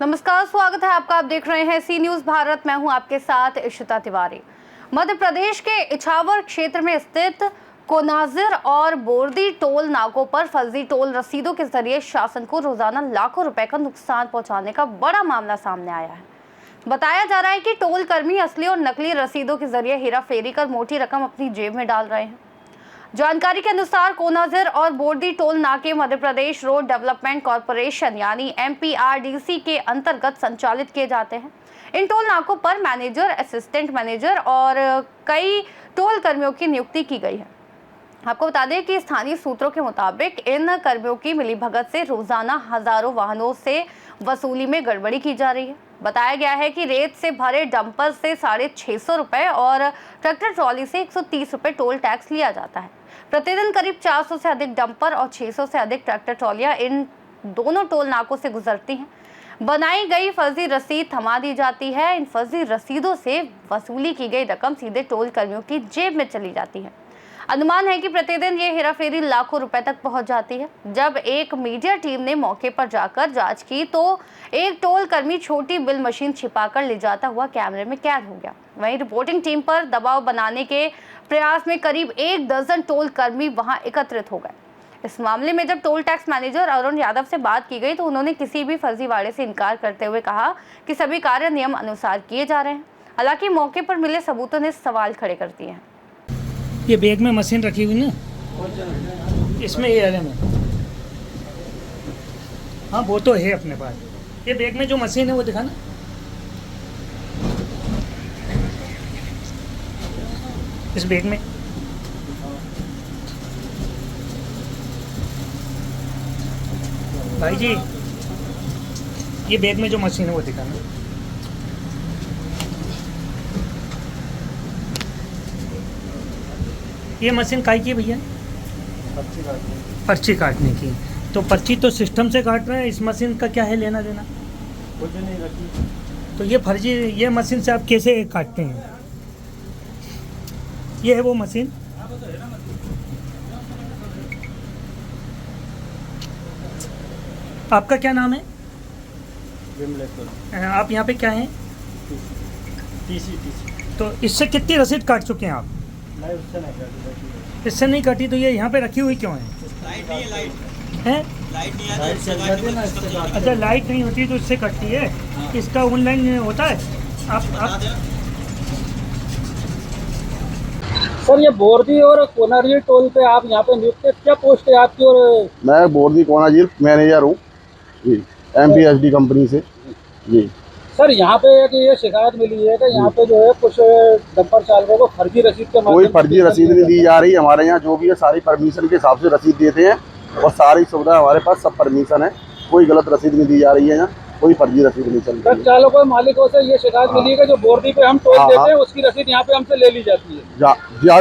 नमस्कार, स्वागत है आपका। आप देख रहे हैं सी न्यूज भारत। मैं हूं आपके साथ इशिता तिवारी। मध्य प्रदेश के इछावर क्षेत्र में स्थित कोनाजिर और बोर्दी टोल नाकों पर फर्जी टोल रसीदों के जरिए शासन को रोजाना लाखों रुपए का नुकसान पहुंचाने का बड़ा मामला सामने आया है। बताया जा रहा है कि टोल कर्मी असली और नकली रसीदों के जरिए हेराफेरी कर मोटी रकम अपनी जेब में डाल रहे हैं। जानकारी के अनुसार कोनाजिर और बोर्दी टोल नाके Madhya Pradesh road development corporation यानी MPRDC के अंतर्गत संचालित किए जाते हैं। इन टोल नाकों पर मैनेजर, असिस्टेंट मैनेजर और कई टोल कर्मियों की नियुक्ति की गई है। आपको बता दें कि स्थानीय सूत्रों के मुताबिक इन कर्मियों की मिलीभगत से रोजाना हजारों वाहनों से वसूली में गड़बड़ी की जा रही है। बताया गया है कि रेत से भरे डंपर से 650 रुपए और ट्रैक्टर ट्रॉली से 130 रुपए टोल टैक्स लिया जाता है। प्रतिदिन करीब 400 से अधिक डंपर और 600 से अधिक ट्रैक्टर ट्रॉलियां इन दोनों टोल नाकों से गुजरती हैं। बनाई गई फर्जी रसीद थमा दी जाती है। इन फर्जी रसीदों से वसूली की गई रकम सीधे टोल कर्मियों की जेब में चली जाती है। अनुमान है कि प्रतिदिन ये हेराफेरी लाखों रुपए तक पहुंच जाती है। जब एक मीडिया टीम ने मौके पर जाकर जांच की तो एक टोल कर्मी छोटी बिल मशीन छिपाकर ले जाता हुआ कैमरे में कैद हो गया। वहीं रिपोर्टिंग टीम पर दबाव बनाने के प्रयास में करीब 1 दर्जन टोल कर्मी वहां एकत्रित हो गए। इस मामले में जब toll tax manager Arun Yadav से बात की गई तो उन्होंने किसी भी फर्जीवाड़े से इनकार करते हुए कहा कि सभी कार्य नियम अनुसार किए जा रहे हैं। हालांकि मौके पर मिले सबूतों ने सवाल खड़े कर दिए हैं। ये बैग में मशीन रखी हुई ना, इसमें ये है में, हाँ वो तो है अपने पास। ये बैग में जो मशीन है वो दिखाना। इस बैग में भाई जी, ये बैग में जो मशीन है वो दिखाना। ये मशीन काहे की भैया? पर्ची काटने की। तो पर्ची तो सिस्टम से काट रहे हैं, इस मशीन का क्या है लेना देना? कुछ नहीं रखी। तो ये फर्जी, ये मशीन से आप कैसे काटते हैं? ये है वो मशीन। आपका क्या नाम है? आप यहाँ पे क्या हैं? टीसी। तो इससे कितनी रसीद काट चुके हैं आप? नहीं, उससे नहीं काटी। इससे नहीं काटी तो ये यहाँ पे रखी हुई क्यों है? लाइट नहीं है, लाइट हैं? लाइट नहीं है, इससे काटते हैं ना, इससे काटते हैं। अच्छा, लाइट नहीं होती तो इससे कटती है। हाँ। इसका ऑनलाइन होता है? आप सर, ये बोर्दी और कोनाजिर टोल पे आप यहाँ पे नियुक्त है, क्या पोस्ट है आपकी? और मैं बोर्दी कोनाजिर मैनेजर हूँ जी, MPSD कंपनी से जी। सर, यहाँ पे एक ये शिकायत मिली है कि यहाँ पे जो है कुछ डंपर चालकों को फर्जी रसीद के कोई माध्यम फर्जी से रसीद नहीं दी जा रही। हमारे यहाँ जो भी है सारी परमिशन के हिसाब से रसीद देते हैं और सारी सुविधा हमारे पास सब परमिशन है। कोई गलत रसीद नहीं दी जा रही है, यहाँ कोई फर्जी रसीद नहीं चल रही ट्रक है। चालकों मालिकों से ये शिकायत मिली है कि जो बोर्दी पे हम टोल देते हैं उसकी रसीद यहाँ पे हमसे ले ली जाती है।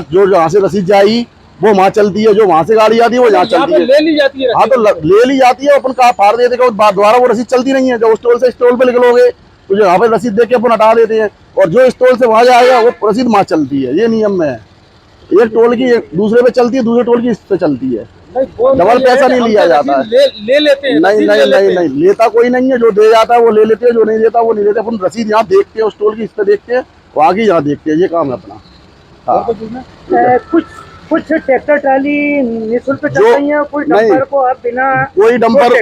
जो जहाँ से रसीद जाएगी वो वहाँ चलती है, जो वहाँ से गाड़ी आती है वो यहाँ चलती है। ले ली जाती है। हाँ, तो ले ली जाती है, अपन कहाँ फाड़ देते हैं, दोबारा वो रसीद चलती नहीं है। जो उस टोल से इस टोल पे निकलोगे तो यहाँ पे रसीद दे के अपन हटा देते हैं और जो इस टोल से वहाँ जाएगा वो रसीद वहाँ चलती है। ये नियम है। एक टोल की दूसरे पे चलती है, दूसरे टोल की इस पे चलती है। डबल पैसा नहीं लिया जाता है। ले लेते हैं। नहीं, लेता कोई नहीं है। जो दे जाता है वो ले लेते हैं, जो नहीं देता वो नहीं लेते। अपन रसीद यहाँ देखते हैं, उस टोल की इस पे देखते हैं, वो आगे यहाँ देखते हैं। ये काम है अपना। हाँ, कुछ ट्रैक्टर ट्राली निःशुल्क चल रही है, कोई डंपर को आप बिना कोई डंपर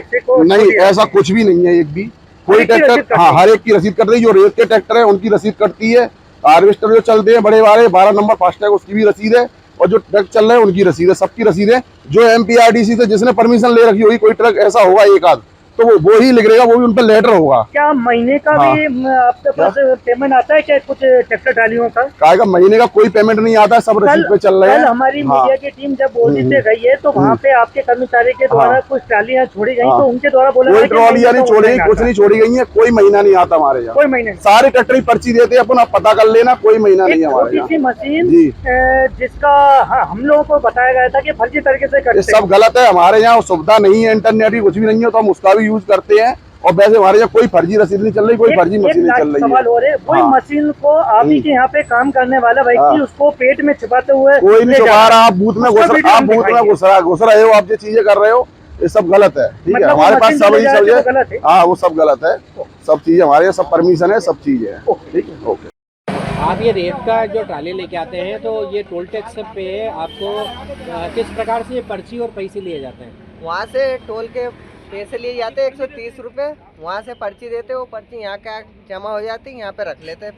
नहीं, ऐसा कुछ भी नहीं है। एक भी कोई ट्रैक्टर, हाँ, हर एक की रसीद कट रही है। जो रेत के ट्रैक्टर है उनकी रसीद कटती है। हार्वेस्टर जो चलते हैं बड़े 12 नंबर फास्टैग, उसकी भी रसीद है। और जो ट्रक चल रहे हैं उनकी रसीद है, सबकी रसीद है। जो MPRDC से जिसने परमिशन ले रखी होगी, कोई ट्रक ऐसा होगा एक आध, तो वो ही लिख रहेगा, वो भी उन पर लेटर होगा। क्या महीने का भी आपके पास पेमेंट आता है क्या कुछ ट्रैक्टर ट्रालियों का? का महीने का कोई पेमेंट नहीं आता है, सब रसीद पे चल रहे हैं। हमारी मीडिया की टीम जब बोर्डी से गई है तो वहाँ पे आपके कर्मचारी के द्वारा कुछ ट्रालियाँ छोड़ी गई, तो उनके द्वारा बोला कोई ट्रॉलियाँ नहीं छोड़ी गई, कुछ नहीं छोड़ी गई है। कोई महीना नहीं आता हमारे यहाँ, कोई महीने। सारे ट्रैक्टर की पर्ची देते हैं, अपन आप पता कर लेना। कोई महीना नहीं है हमारे यहाँ। मशीन जिसका हम लोगों को बताया गया था कि फर्जी तरीके से ये सब गलत है। हमारे यहाँ सुविधा नहीं है, इंटरनेट भी कुछ भी नहीं है, तो हम उसका भी यूज करते हैं। और वैसे हमारे यहाँ कोई फर्जी रसीद नहीं चल रही, कोई फर्जी मशीन नहीं चल रही सवाल है। हो रहे, वही हाँ। मशीन को आप ही के यहाँ पे काम करने वाला व्यक्ति हाँ। उसको पेट में छिपाते हुए कोई नहीं ले जा छुपा रहा रहा, है। आप बूथ में उसका घुस वीडियो आप हम बूथ में दिखाएंगे। घुस रहे हो, आप जो चीजें कर रहे हो ये सब गलत है, ठीक है। मतलब वो हमारे पास मशीन सब जो यही ले जा सब रहे है, थे वो गलत है। हाँ वो सब गलत है, सब चीजें हमारे यहाँ सब परमिशन है, सब चीजें हैं, ठीक है, ओके। आप ये रेत का जो ट्राली लेके आते हैं तो ये टोल टैक्स पे आपको किस प्रकार से ये पर्ची और पैसे लिए जाते हैं? वहाँ से टोल के पैसे लिए जाते हैं 130 रुपये, वहाँ से पर्ची देते, वो पर्ची यहाँ का जमा हो जाती है, यहाँ पे रख लेते हैं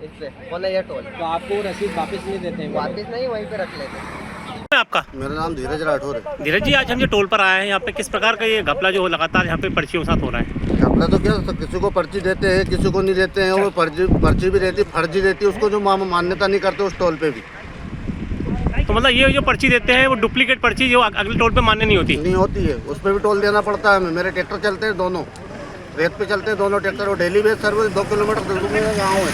इस पे होना ये टोल, तो आपको रसीद वापस नहीं देते हैं? वापस नहीं वहीं पे रख लेते हैं। आपका मेरा नाम धीरज राठौर है। धीरज जी, आज हम जो टोल पर आए हैं यहाँ पे किस प्रकार का ये घपला जो लगातार यहाँ पे पर्चियों के साथ हो रहा है? घपला तो क्या, किसी को पर्ची देते हैं, किसी को नहीं देते हैं, वो पर्ची भी रहती, फर्जी रहती है, उसको जो मान्यता नहीं करते उस टोल पे भी तो मतलब ये जो पर्ची देते हैं वो डुप्लीकेट पर्ची जो अगले टोल पे मान्य नहीं होती? नहीं होती है, उस पर भी टोल देना पड़ता है हमें। मेरे ट्रैक्टर चलते हैं दोनों, रेत पे चलते हैं दोनों ट्रैक्टर, और डेली बेस सर्विस 2 किलोमीटर दूर में गाँव है।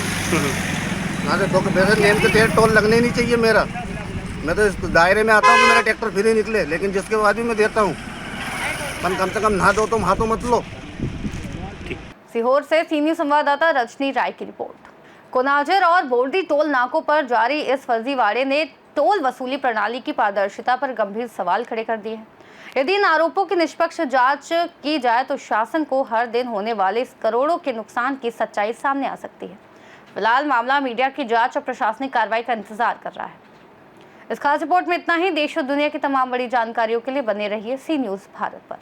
यहाँ से 2 वैसे लेन के तहत टोल लगने ही नहीं चाहिए मेरा, मैं तो इस दायरे में आता हूँ तो मेरा ट्रैक्टर फ्री निकले, लेकिन जिसके बाद भी मैं देता हूँ, कम से कम नहा दो तुम हाथों मत लो। सीहोर से सी न्यूज़ संवाददाता रजनी राय की रिपोर्ट। कोनाजर और बोर्डी टोल नाकों पर जारी इस फर्जीवाड़े ने टोल वसूली प्रणाली की पारदर्शिता पर गंभीर सवाल खड़े कर दिए हैं। यदि इन आरोपों की निष्पक्ष जांच की जाए तो शासन को हर दिन होने वाले इस करोड़ों के नुकसान की सच्चाई सामने आ सकती है। फिलहाल मामला मीडिया की जांच और प्रशासनिक कार्रवाई का इंतजार कर रहा है। इस खास रिपोर्ट में इतना ही। देश और दुनिया की तमाम बड़ी जानकारियों के लिए बने रहिए सी न्यूज़ भारत पर।